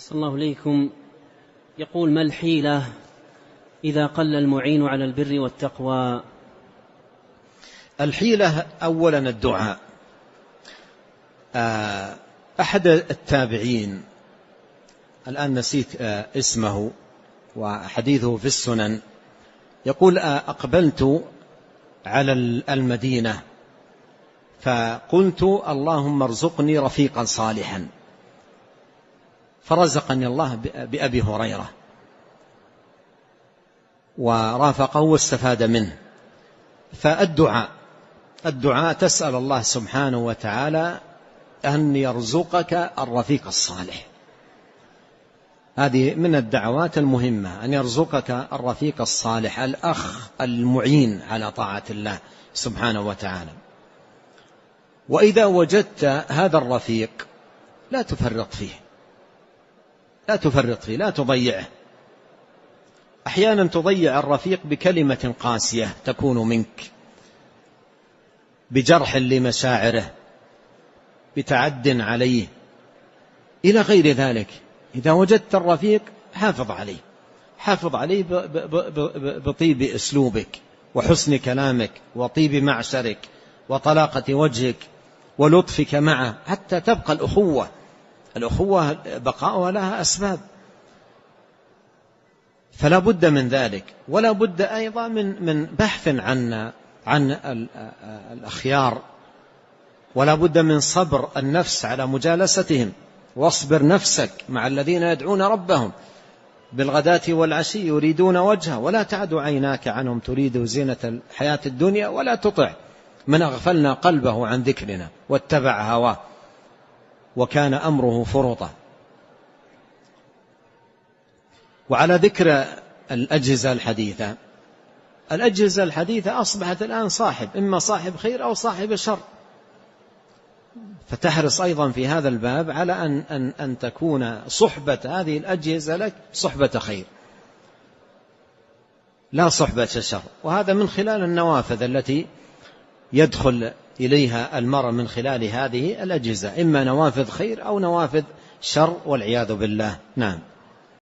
صلى الله عليكم. يقول: ما الحيلة إذا قل المعين على البر والتقوى؟ الحيلة أولا الدعاء. أحد التابعين الآن نسيت اسمه وحديثه في السنن يقول: أقبلت على المدينة فقلت اللهم ارزقني رفيقا صالحا، فرزقني الله بأبي هريرة ورافقه واستفاد منه. فالدعاء تسأل الله سبحانه وتعالى أن يرزقك الرفيق الصالح، هذه من الدعوات المهمة، أن يرزقك الرفيق الصالح، الأخ المعين على طاعة الله سبحانه وتعالى. وإذا وجدت هذا الرفيق لا تفرط فيه، لا تضيعه. أحيانا تضيع الرفيق بكلمة قاسية تكون منك، بجرح لمشاعره، بتعد عليه إلى غير ذلك. إذا وجدت الرفيق حافظ عليه بطيب أسلوبك وحسن كلامك وطيب معشرك وطلاقة وجهك ولطفك معه حتى تبقى الأخوة بقاؤها لها أسباب، فلا بد من ذلك. ولا بد أيضا من بحث عن الأخيار، ولا بد من صبر النفس على مجالستهم. واصبر نفسك مع الذين يدعون ربهم بالغداة والعشي يريدون وجهه ولا تعد عيناك عنهم تريد زينة الحياة الدنيا ولا تطع من أغفلنا قلبه عن ذكرنا واتبع هواه وكان أمره فرطا. وعلى ذكر الأجهزة الحديثة أصبحت الآن إما صاحب خير أو صاحب شر، فتحرص أيضا في هذا الباب على أن تكون صحبة هذه الأجهزة لك صحبة خير لا صحبة شر. وهذا من خلال النوافذ التي يدخل إليها المرء من خلال هذه الأجهزة، إما نوافذ خير أو نوافذ شر والعياذ بالله. نعم.